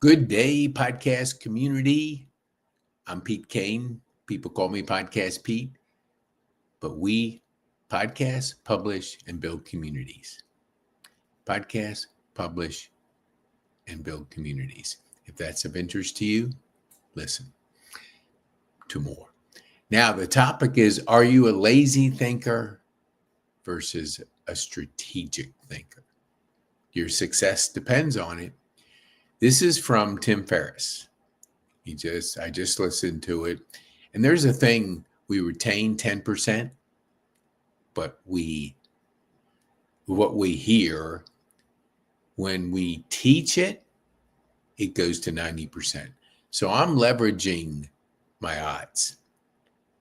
Good day, podcast community. I'm Pete Kane. People call me Podcast Pete, but we podcast, publish, and build communities. Podcast, publish, and build communities. If that's of interest to you, listen to more. Now, the topic is, are you a lazy thinker versus a strategic thinker? Your success depends on it. This is from Tim Ferriss. I just listened to it. And there's a thing, we retain 10%, but what we hear when we teach it, it goes to 90%. So I'm leveraging my odds.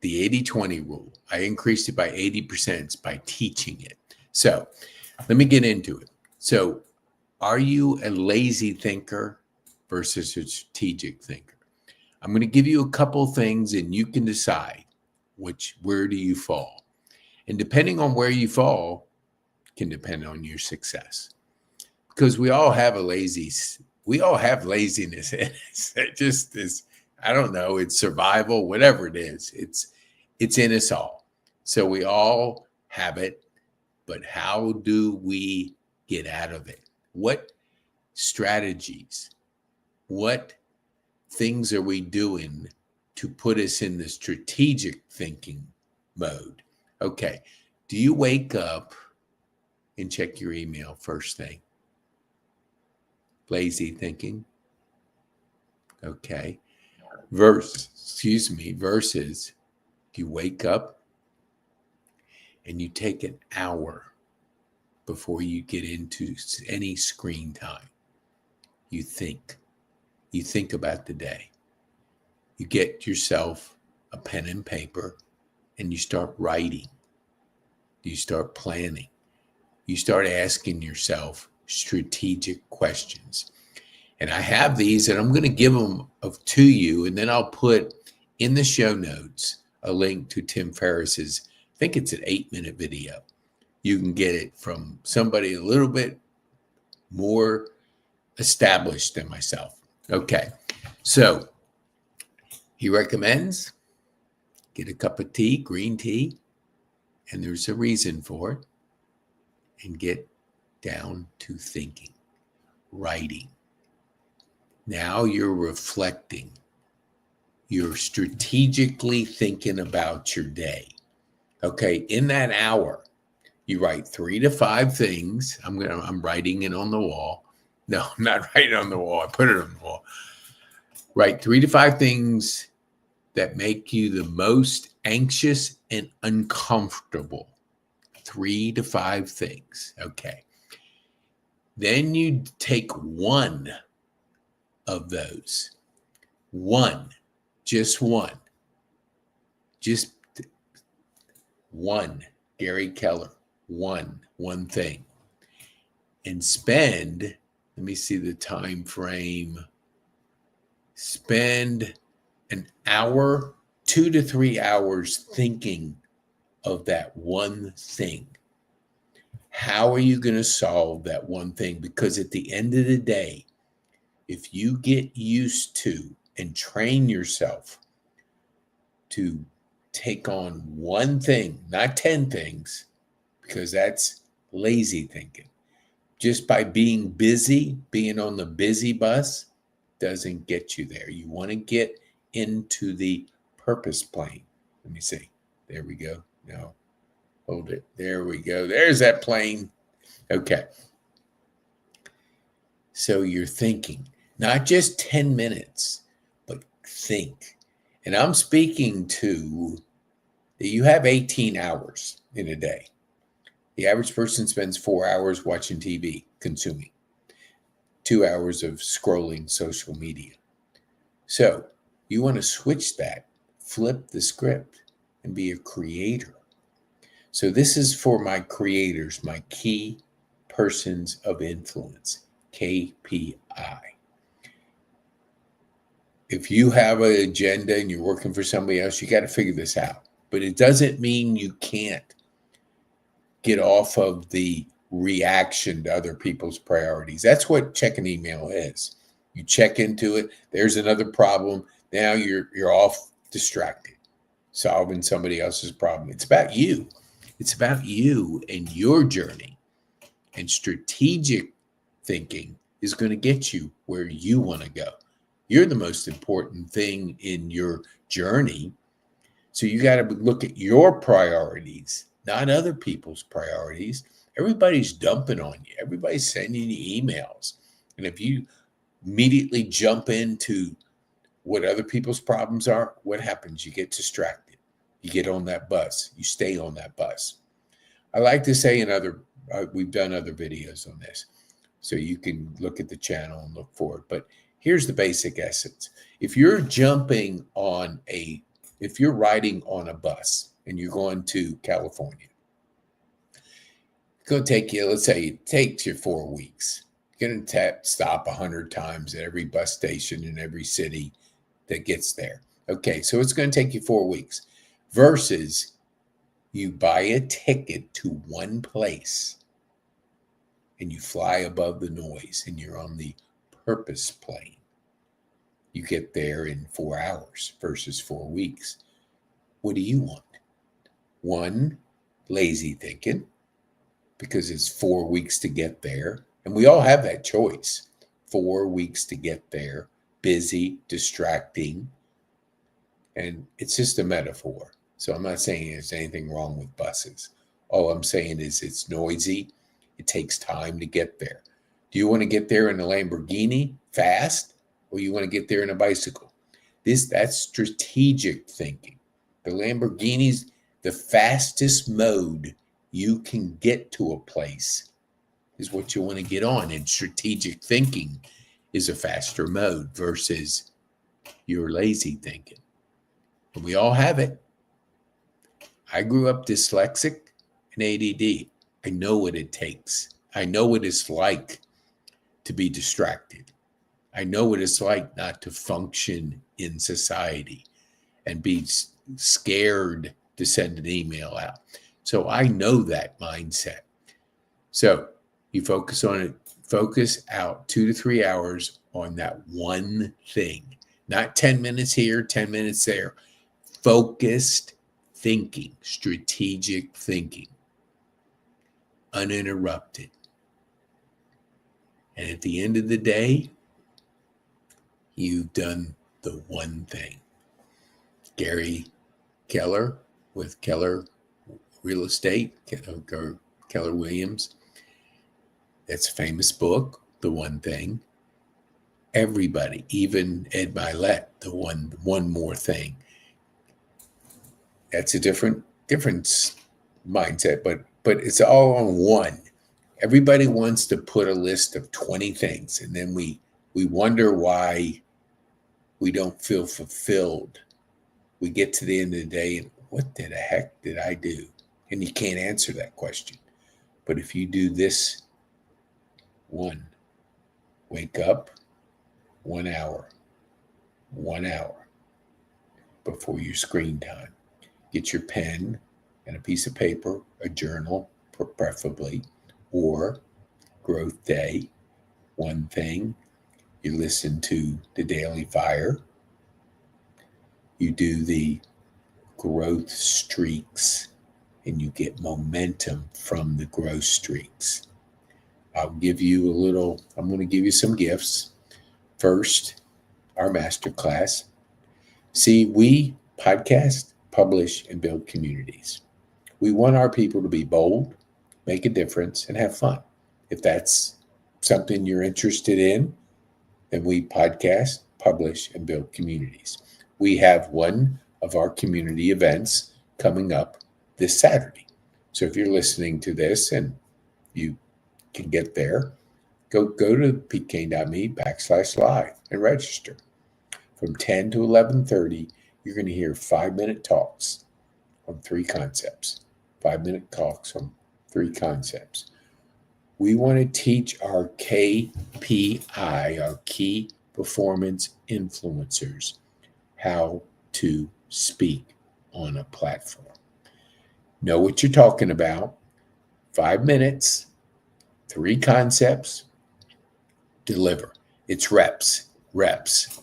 The 80-20 rule. I increased it by 80% by teaching it. So let me get into it. So are you a lazy thinker versus a strategic thinker? I'm going to give you a couple things and you can decide where do you fall. And depending on where you fall can depend on your success. Because we all have laziness in us. It just is, I don't know, it's survival, whatever it is. It's in us all. So we all have it, but how do we get out of it? What strategies, what things are we doing to put us in the strategic thinking mode? Okay. Do you wake up and check your email first thing? Lazy thinking. Okay. Versus you wake up and you take an hour before you get into any screen time. You think about the day. You get yourself a pen and paper and you start writing. You start planning. You start asking yourself strategic questions. And I have these and I'm going to give them to you. And then I'll put in the show notes a link to Tim Ferriss's, I think it's an 8-minute video. You can get it from somebody a little bit more established than myself. Okay, so he recommends get a cup of tea, green tea, and there's a reason for it, and get down to thinking, writing. Now you're reflecting. You're strategically thinking about your day. Okay, in that hour, you write 3 to 5 things. I'm writing it on the wall. No, I'm not writing on the wall. I put it on the wall. Write 3 to 5 things that make you the most anxious and uncomfortable. 3 to 5 things. Okay. Then you take one of those. Just one. Gary Keller. One thing. And spend, let me see the time frame. Spend an hour, 2 to 3 hours thinking of that one thing. How are you going to solve that one thing? Because at the end of the day, if you get used to and train yourself to take on one thing, not 10 things, because that's lazy thinking. Just by being busy, being on the busy bus doesn't get you there. You want to get into the purpose plane. Let me see. There we go. No, hold it. There we go. There's that plane. Okay. So you're thinking, not just 10 minutes, but think. And I'm speaking to that you have 18 hours in a day. The average person spends 4 hours watching TV, consuming, 2 hours of scrolling social media. So you want to switch that, flip the script, and be a creator. So this is for my creators, my key persons of influence, KPI. If you have an agenda and you're working for somebody else, you got to figure this out. But it doesn't mean you can't get off of the reaction to other people's priorities. That's what check an email is. You check into it. There's another problem. Now you're off distracted, solving somebody else's problem. It's about you. It's about you and your journey. And strategic thinking is going to get you where you want to go. You're the most important thing in your journey. So you got to look at your priorities, not other people's priorities. Everybody's dumping on you. Everybody's sending you emails. And if you immediately jump into what other people's problems are, what happens? You get distracted. You get on that bus. You stay on that bus. I like to say we've done other videos on this, so you can look at the channel and look for it. But here's the basic essence. If you're riding on a bus and you're going to California, it's going to take you, let's say it takes you 4 weeks. You're going to stop 100 times at every bus station in every city that gets there. Okay, so it's going to take you 4 weeks versus you buy a ticket to one place and you fly above the noise and you're on the purpose plane. You get there in 4 hours versus 4 weeks. What do you want? One, lazy thinking, because it's 4 weeks to get there. And we all have that choice. 4 weeks to get there, busy, distracting. And it's just a metaphor. So I'm not saying there's anything wrong with buses. All I'm saying is it's noisy. It takes time to get there. Do you want to get there in a Lamborghini fast, or you want to get there in a bicycle? That's strategic thinking. The Lamborghini's the fastest mode you can get to a place is what you want to get on. And strategic thinking is a faster mode versus your lazy thinking. And we all have it. I grew up dyslexic and ADD. I know what it takes. I know what it's like to be distracted. I know what it's like not to function in society and be scared to send an email out. So I know that mindset. So you focus on it, focus out 2 to 3 hours on that one thing, not 10 minutes here, 10 minutes there. Focused thinking, strategic thinking, uninterrupted. And at the end of the day, you've done the one thing. Gary Keller with Keller Real Estate, Keller Williams. That's a famous book, The One Thing. Everybody, even Ed Milet, the one more thing. That's a different mindset, but it's all on one. Everybody wants to put a list of 20 things, and then we wonder why we don't feel fulfilled. We get to the end of the day and what the heck did I do? And you can't answer that question. But if you do this one, wake up 1 hour before your screen time. Get your pen and a piece of paper, a journal, preferably, or Growth Day, one thing. You listen to the Daily Fire. You do the growth streaks, and you get momentum from the growth streaks. I'm going to give you some gifts. First, our masterclass. See, we podcast, publish, and build communities. We want our people to be bold, make a difference, and have fun. If that's something you're interested in, then we podcast, publish, and build communities. We have one of our community events coming up this Saturday. So if you're listening to this and you can get there, go to pkane.me/live and register. From 10 to 11:30, you're going to hear 5-minute talks on 3 concepts. 5-minute talks on 3 concepts. We want to teach our KPI, our key performance influencers, how to speak on a platform. Know what you're talking about. 5 minutes, 3 concepts, deliver. It's reps. reps.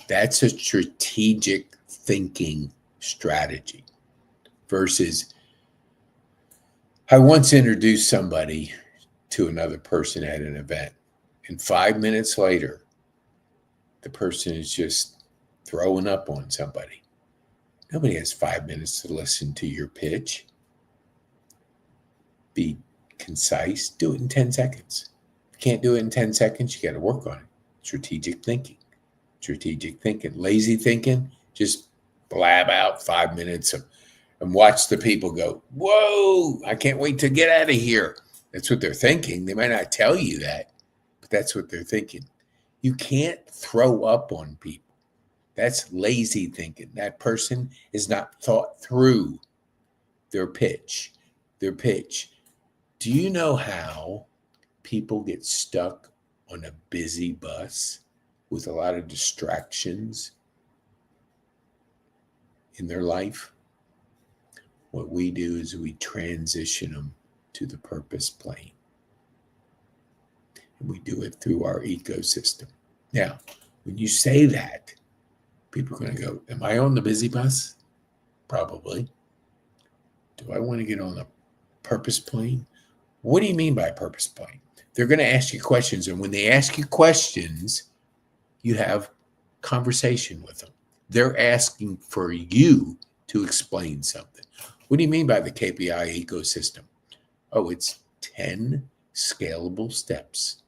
That's a strategic thinking strategy versus I once introduced somebody to another person at an event, and 5 minutes later, the person is just throwing up on somebody. Nobody has 5 minutes to listen to your pitch. Be concise. Do it in 10 seconds. If you can't do it in 10 seconds, you got to work on it. Strategic thinking. Lazy thinking, just blab out 5 minutes and watch the people go, whoa, I can't wait to get out of here. That's what they're thinking. They might not tell you that, but that's what they're thinking. You can't throw up on people. That's lazy thinking. That person is not thought through their pitch. Do you know how people get stuck on a busy bus with a lot of distractions in their life? What we do is we transition them to the purpose plane. And we do it through our ecosystem. Now, when you say that, people are going to go, am I on the busy bus? Probably. Do I want to get on the purpose plane? What do you mean by purpose plane? They're going to ask you questions. And when they ask you questions, you have conversation with them. They're asking for you to explain something. What do you mean by the KPI ecosystem? Oh, it's 10 scalable steps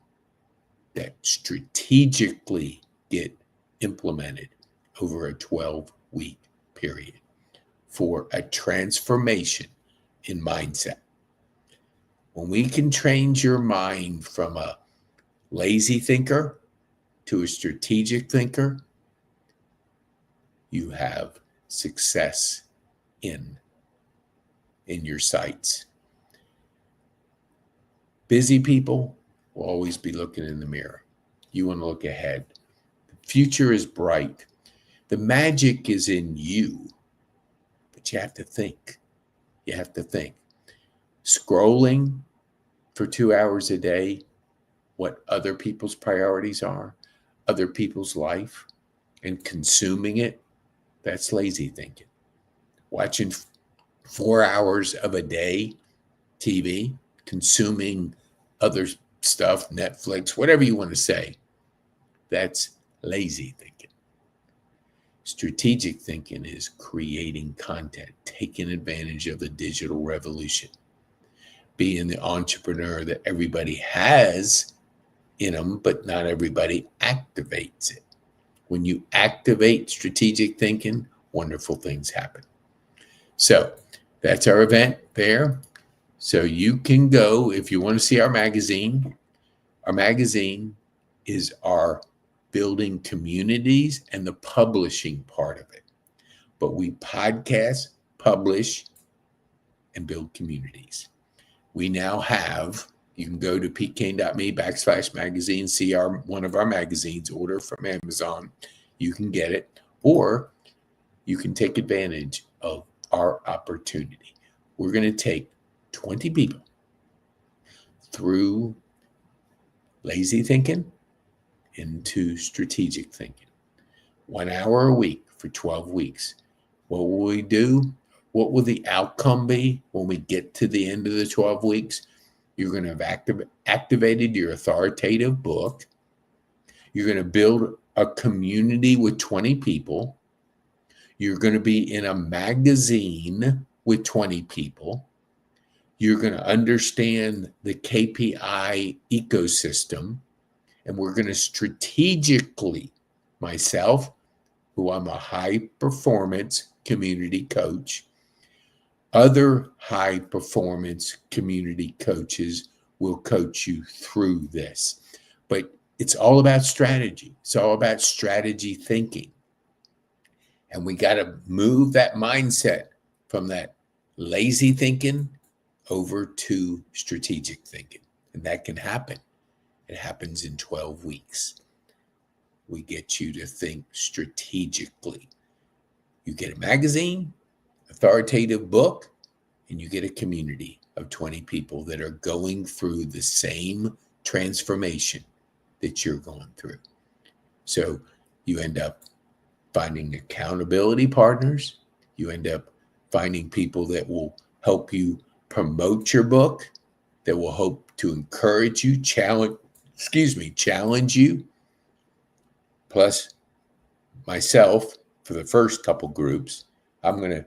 that strategically get implemented over a 12-week period for a transformation in mindset. When we can change your mind from a lazy thinker to a strategic thinker, you have success in your sights. Busy people will always be looking in the mirror. You want to look ahead. The future is bright. The magic is in you, but you have to think. Scrolling for 2 hours a day, what other people's priorities are, other people's life, and consuming it, that's lazy thinking. Watching 4 hours of a day TV, consuming other stuff, Netflix, whatever you want to say, that's lazy thinking. Strategic thinking is creating content, taking advantage of the digital revolution, being the entrepreneur that everybody has in them, but not everybody activates it. When you activate strategic thinking, wonderful things happen. So that's our event there. So you can go, if you want to see our magazine. Our magazine is our building communities and the publishing part of it. But we podcast, publish, and build communities. We now have, you can go to petekane.me/magazine, see one of our magazines, order from Amazon. You can get it, or you can take advantage of our opportunity. We're going to take 20 people through lazy thinking into strategic thinking. 1 hour a week for 12 weeks. What will we do? What will the outcome be when we get to the end of the 12 weeks? You're going to have activated your authoritative book. You're going to build a community with 20 people. You're going to be in a magazine with 20 people. You're going to understand the KPI ecosystem. And we're going to strategically, myself, who I'm a high performance community coach, other high performance community coaches will coach you through this. But it's all about strategy. It's all about strategy thinking. And we got to move that mindset from that lazy thinking over to strategic thinking. And that can happen. It happens in 12 weeks. We get you to think strategically. You get a magazine, authoritative book, and you get a community of 20 people that are going through the same transformation that you're going through. So you end up finding accountability partners. You end up finding people that will help you promote your book, that will hope to encourage you, challenge you. Plus myself, for the first couple groups, I'm going to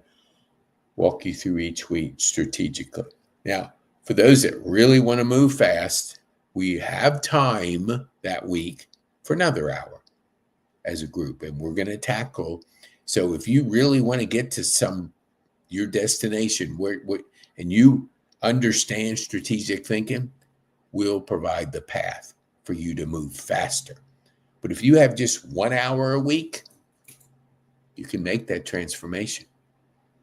walk you through each week strategically. Now, for those that really want to move fast, we have time that week for another hour as a group, and we're going to tackle. So if you really want to get to your destination and you understand strategic thinking, we'll provide the path for you to move faster. But if you have just 1 hour a week, you can make that transformation.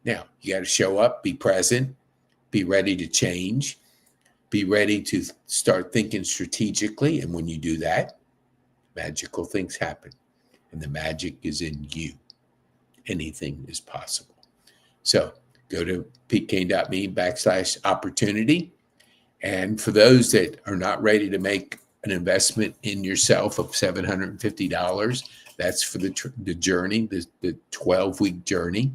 Now, you got to show up, be present, be ready to change, be ready to start thinking strategically. And when you do that, magical things happen. And the magic is in you. Anything is possible. So go to petekane.me/opportunity. And for those that are not ready to make an investment in yourself of $750, that's for the journey, the 12-week journey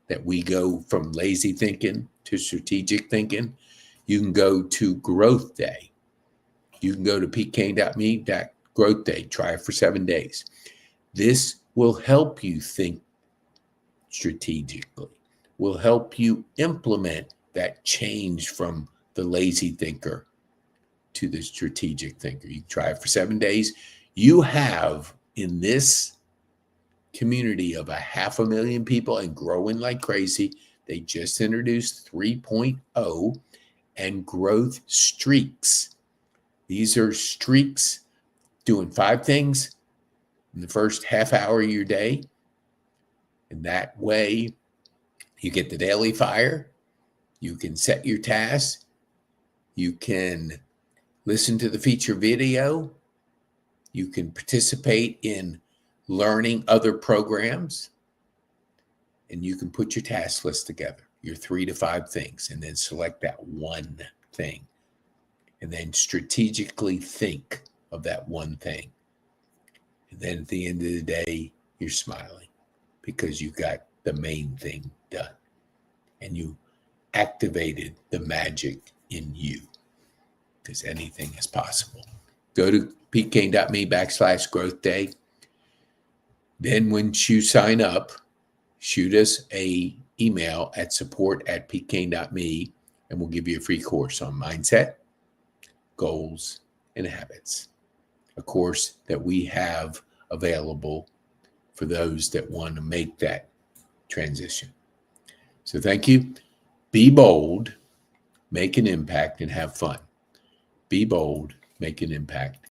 that we go from lazy thinking to strategic thinking. You can go to Growth Day. You can go to petekane.me/growth day. Try it for 7 days. This will help you think strategically, will help you implement that change from the lazy thinker to the strategic thinker. You try it for 7 days. You have, in this community of 500,000 people and growing like crazy, they just introduced 3.0 and growth streaks. These are streaks doing 5 things in the first half hour of your day. And that way you get the daily fire. You can set your tasks. You can listen to the feature video. You can participate in learning other programs. And you can put your task list together, your 3 to 5 things, and then select that one thing. And then strategically think of that one thing. And then at the end of the day, you're smiling because you got the main thing done. And you activated the magic in you, because anything is possible. Go to petekane.me/growth day. Then once you sign up, shoot us a email at support@petekane.me, and we'll give you a free course on mindset, goals, and habits. A course that we have available for those that want to make that transition. So thank you. Be bold, make an impact, and have fun. Be bold, make an impact,